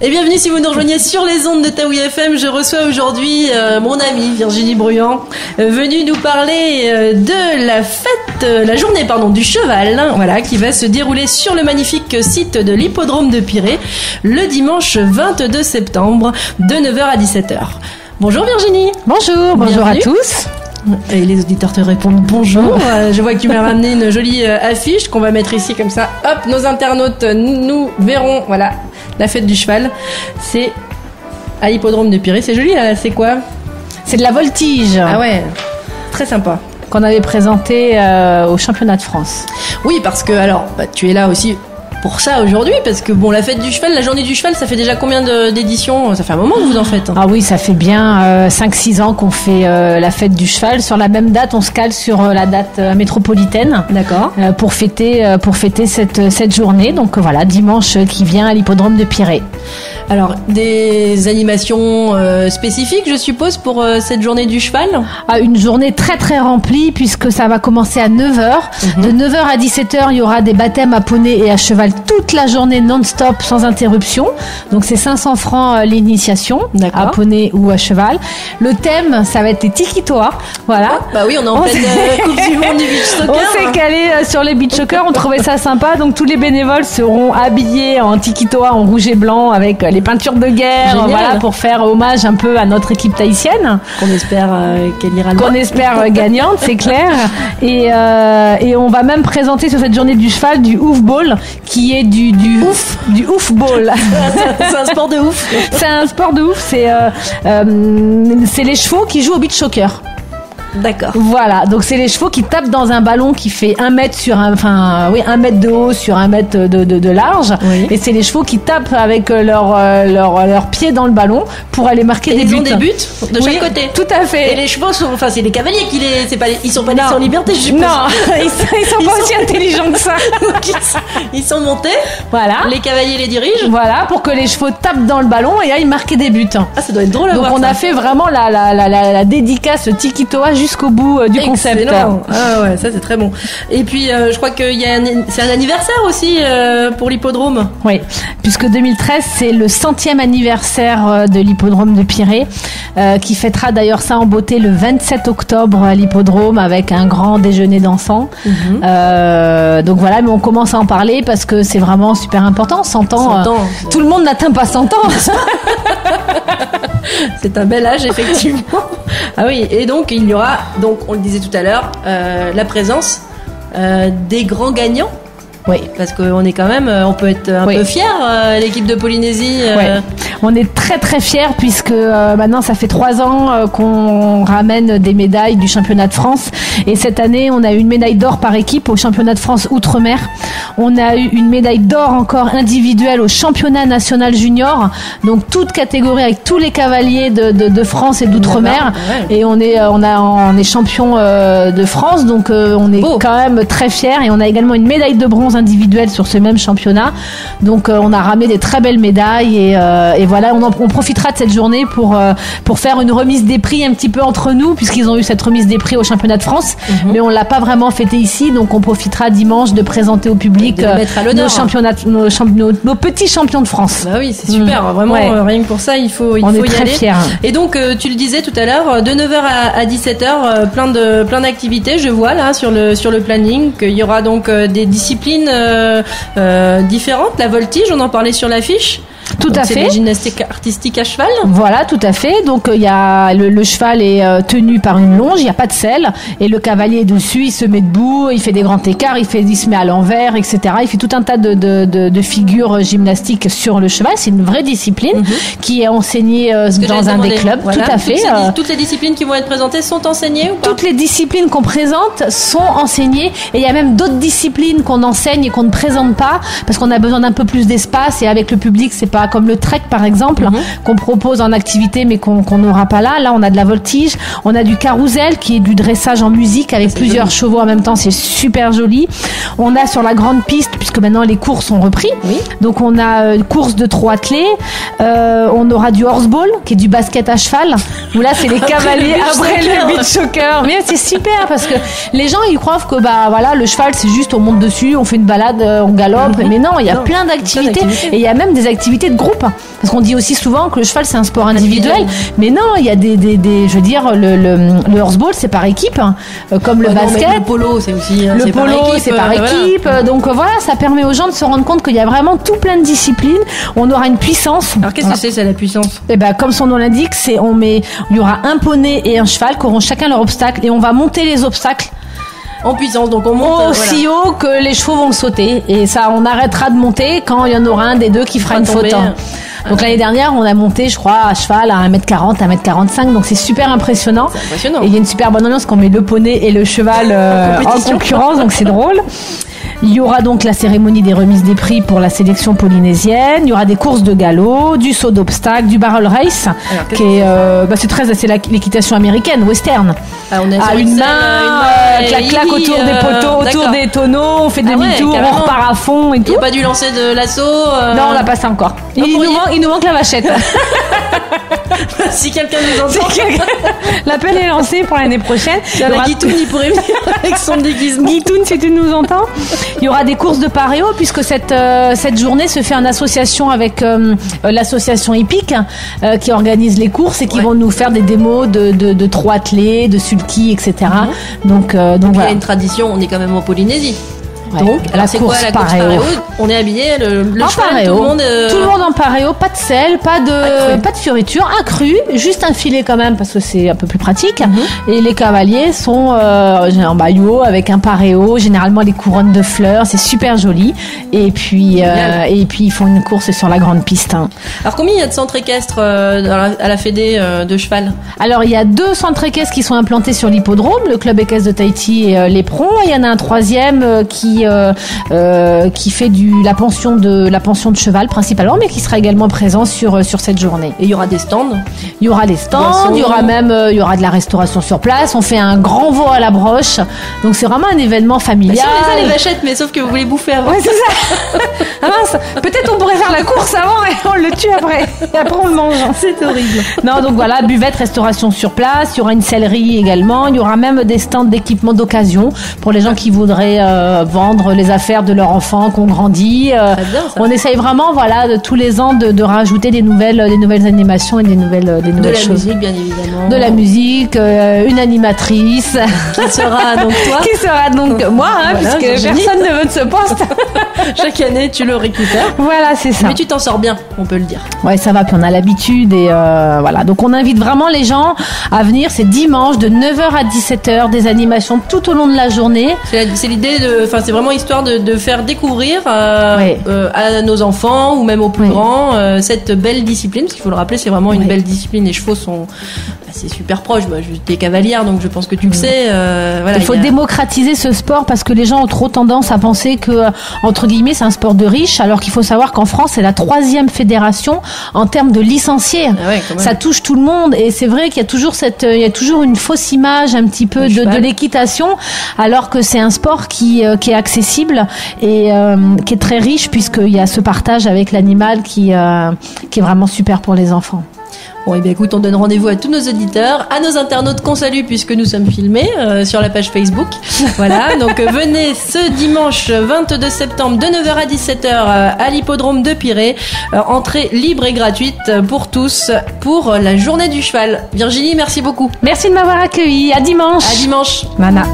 Et bienvenue si vous nous rejoignez sur les ondes de Taoui FM. Je reçois aujourd'hui mon amie Virginie Bruyant, venue nous parler de la fête, la journée du cheval, voilà, qui va se dérouler sur le magnifique site de l'hippodrome de Pirée le dimanche 22 septembre de 9h à 17h. Bonjour Virginie. Bonjour à tous. Et les auditeurs te répondent bonjour. Je vois que tu m'as ramené une jolie affiche qu'on va mettre ici comme ça. Hop, nos internautes nous verront. Voilà, la fête du cheval. C'est à l'hippodrome de Pirée. C'est joli là, c'est quoi? C'est de la voltige. Ah ouais, très sympa. Qu'on avait présenté au championnat de France. Oui, parce que alors, tu es là aussi pour ça aujourd'hui, parce que bon, la fête du cheval, la journée du cheval, ça fait déjà combien d'éditions? Ça fait un moment que vous en faites. Ah oui, ça fait bien 5-6 ans qu'on fait la fête du cheval. Sur la même date, on se cale sur la date métropolitaine. D'accord. Pour fêter cette journée. Donc voilà, dimanche qui vient à l'hippodrome de Pirée. Alors, des animations spécifiques, je suppose, pour cette journée du cheval? Une journée très très remplie, puisque ça va commencer à 9h. De 9h à 17h, il y aura des baptêmes à poney et à cheval toute la journée non-stop, sans interruption. Donc c'est 500 francs l'initiation, à poney ou à cheval. Le thème, ça va être les tiki-toa. Voilà. Bah oui, on est en pleine Coupe du Monde du beach soccer. On s'est calé sur les beach soccer, on trouvait ça sympa. Donc tous les bénévoles seront habillés en tiki-toa, en rouge et blanc, avec les peintures de guerre, voilà, pour faire hommage un peu à notre équipe tahitienne. Qu'on espère qu'elle ira loin. Qu'on espère gagnante, c'est clair. Et on va même présenter sur cette journée du cheval du ouf ball, qui est du ouf ball. C'est un sport de ouf. C'est un sport de ouf. C'est les chevaux qui jouent au beach soccer. D'accord. Voilà, donc c'est les chevaux qui tapent dans un ballon qui fait 1 mètre 1 mètre de haut sur 1 mètre de large. Oui. Et c'est les chevaux qui tapent avec leurs pieds dans le ballon pour aller marquer des buts. Ils ont des buts de chaque côté. Tout à fait. Et les chevaux c'est les cavaliers ils sont pas laissés en liberté, je suppose. Non, ils sont pas aussi intelligents que ça. Ils sont montés. Voilà. Les cavaliers les dirigent. Voilà, pour que les chevaux tapent dans le ballon et aillent marquer des buts. Ah, ça doit être drôle à voir. Donc on a fait vraiment la dédicace tiki-toa jusqu'au bout du concept. Excellent. Ah ouais, ça c'est très bon. Et puis je crois que c'est un anniversaire aussi pour l'hippodrome. Oui, puisque 2013 c'est le 100e anniversaire de l'hippodrome de Pirée, qui fêtera d'ailleurs ça en beauté le 27 octobre à l'hippodrome avec un grand déjeuner dansant. Donc voilà, mais on commence à en parler parce que c'est vraiment super important. 100 ans, tout le monde n'atteint pas 100 ans. C'est un bel âge, effectivement. Ah oui, et donc il y aura, on le disait tout à l'heure, la présence des grands gagnants. Oui, parce qu'on est quand même, on peut être un peu fiers, l'équipe de Polynésie. On est très très fiers puisque maintenant ça fait 3 ans qu'on ramène des médailles du championnat de France. Et cette année, on a eu une médaille d'or par équipe au championnat de France Outre-mer. On a eu une médaille d'or encore individuelle au championnat national junior. Donc toute catégorie avec tous les cavaliers de France et d'Outre-mer. Et on est champion de France. Donc on est quand même très fiers. Et on a également une médaille de bronze individuelle sur ce même championnat. Donc on a ramené des très belles médailles et voilà, on profitera de cette journée pour faire une remise des prix un petit peu entre nous, puisqu'ils ont eu cette remise des prix au championnat de France, mais on l'a pas vraiment fêté ici, donc on profitera dimanche de présenter au public nos petits champions de France. Bah oui, c'est super, vraiment, rien que pour ça il faut y aller. On est très fiers. Et donc tu le disais tout à l'heure, de 9h à 17h, plein d'activités, je vois là sur le planning qu'il y aura donc des disciplines différentes, la voltige, on en parlait sur l'affiche. Tout à fait. C'est la gymnastique artistique à cheval. Voilà, tout à fait. Donc il y a le cheval est tenu par une longe, il n'y a pas de selle, et le cavalier est dessus, il se met debout, il fait des grands écarts, il se met à l'envers, etc. Il fait tout un tas de figures gymnastiques sur le cheval. C'est une vraie discipline qui est enseignée dans un des clubs. Voilà. Tout à fait. Toutes les disciplines qui vont être présentées sont enseignées ou pas? Toutes les disciplines qu'on présente sont enseignées, et il y a même d'autres disciplines qu'on enseigne et qu'on ne présente pas parce qu'on a besoin d'un peu plus d'espace, et avec le public c'est pas comme le trek par exemple, qu'on propose en activité mais qu'on n'aura pas là. Là on a de la voltige, on a du carrousel qui est du dressage en musique avec plusieurs chevaux en même temps, c'est super joli. On a sur la grande piste, puisque maintenant les courses ont repris, donc on a une course de 3 attelés, on aura du horseball qui est du basket à cheval, où là c'est les cavaliers après le beach choqueur. Mais c'est super parce que les gens ils croient que voilà, le cheval c'est juste on monte dessus, on fait une balade, on galope. Mais non, il y a plein d'activités et il y a même des activités de groupe. Parce qu'on dit aussi souvent que le cheval c'est un sport individuel. Mais non, il y a je veux dire, le horseball c'est par équipe, comme le basket. Le polo c'est aussi. Le polo c'est par équipe. Voilà. Donc voilà, ça permet aux gens de se rendre compte qu'il y a vraiment tout plein de disciplines. On aura une puissance. Alors qu'est-ce que c'est la puissance? Et comme son nom l'indique, il y aura un poney et un cheval qui auront chacun leur obstacle et on va monter les obstacles en puissance, donc on monte aussi haut que les chevaux vont sauter et ça on arrêtera de monter quand il y en aura un des deux qui fera une faute. Donc l'année dernière on a monté je crois à cheval à 1m40, 1m45, donc c'est super impressionnant. C'est impressionnant. Et il y a une super bonne ambiance quand on met le poney et le cheval en concurrence, donc c'est drôle. Il y aura donc la cérémonie des remises des prix pour la sélection polynésienne. Il y aura des courses de galop, du saut d'obstacle, du barrel race, c'est l'équitation américaine, western. On a une main, clac autour des poteaux, autour des tonneaux, on fait demi-tour, on repart à fond et tout. Il n'y a pas du lancer de l'assaut Non, on l'a pas ça encore. Il nous manque la vachette. Si quelqu'un nous entend, l'appel est lancé pour l'année prochaine. La Guitoune, il pourrait venir avec son déguisement. Guitoune, si tu nous entends. Il y aura des courses de paréo puisque cette journée se fait en association avec l'association hippique qui organise les courses et qui vont nous faire des démos de trot attelé, de sulky, etc. Donc il y voilà. a une tradition, on est quand même en Polynésie. Ouais. Donc, c'est quoi la course paréo? On est habillé le cheval, paréo. Tout le monde en paréo, pas de sel, pas de fioriture, accru, juste un filet quand même parce que c'est un peu plus pratique. Et les cavaliers sont en maillot avec un paréo, généralement les couronnes de fleurs, c'est super joli. Et puis ils font une course sur la grande piste. Alors combien il y a de centres équestres à la Fédé de cheval? Alors il y a 2 centres équestres qui sont implantés sur l'hippodrome, le club équestre de Tahiti et l'Éperon. Il y en a un 3e qui fait la pension de cheval principalement, mais qui sera également présent sur cette journée. Et il y aura des stands. Il y aura les stands, il y aura de la restauration sur place. On fait un grand veau à la broche, donc c'est vraiment un événement familial. Si on les a les vachettes, mais sauf que vous voulez bouffer avant. Ouais, c'est ça. Ah mince, peut-être on pourrait faire la course avant et on le tue après. Et après on le mange. C'est horrible. Non, donc voilà, buvette, restauration sur place. Il y aura une sellerie également. Il y aura même des stands d'équipement d'occasion pour les gens qui voudraient vendre les affaires de leurs enfants qui ont grandi. On essaye vraiment, de tous les ans de rajouter des nouvelles animations et des nouvelles choses. De la musique, bien évidemment. De la musique, une animatrice. Qui sera donc toi. Qui sera donc moi, puisque personne ne veut de ce poste. Chaque année, tu le récupères. Voilà, c'est ça. Mais tu t'en sors bien, on peut le dire. Ouais, ça va, puis on a l'habitude et voilà. Donc on invite vraiment les gens à venir. C'est dimanche de 9h à 17h, des animations tout au long de la journée. C'est l'idée c'est vraiment histoire de faire découvrir à nos enfants ou même aux plus grands cette belle discipline, parce qu'il faut le rappeler, c'est vraiment une belle discipline. Les chevaux sont c'est super proche. Moi, j'étais cavalière, donc je pense que tu le sais. Il faut démocratiser ce sport parce que les gens ont trop tendance à penser que, entre guillemets, c'est un sport de riches, alors qu'il faut savoir qu'en France, c'est la 3e fédération en termes de licenciés. Ça touche tout le monde et c'est vrai qu'il y a toujours il y a toujours une fausse image un petit peu de l'équitation, alors que c'est un sport qui est accessible et qui est très riche puisqu'il y a ce partage avec l'animal qui est vraiment super pour les enfants. Bon, et bien écoute, on donne rendez-vous à tous nos auditeurs, à nos internautes qu'on salue puisque nous sommes filmés sur la page Facebook. Voilà, donc venez ce dimanche 22 septembre de 9h à 17h à l'hippodrome de Pirée. Entrée libre et gratuite pour tous pour la journée du cheval. Virginie, merci beaucoup. Merci de m'avoir accueilli. À dimanche. À dimanche. Mana.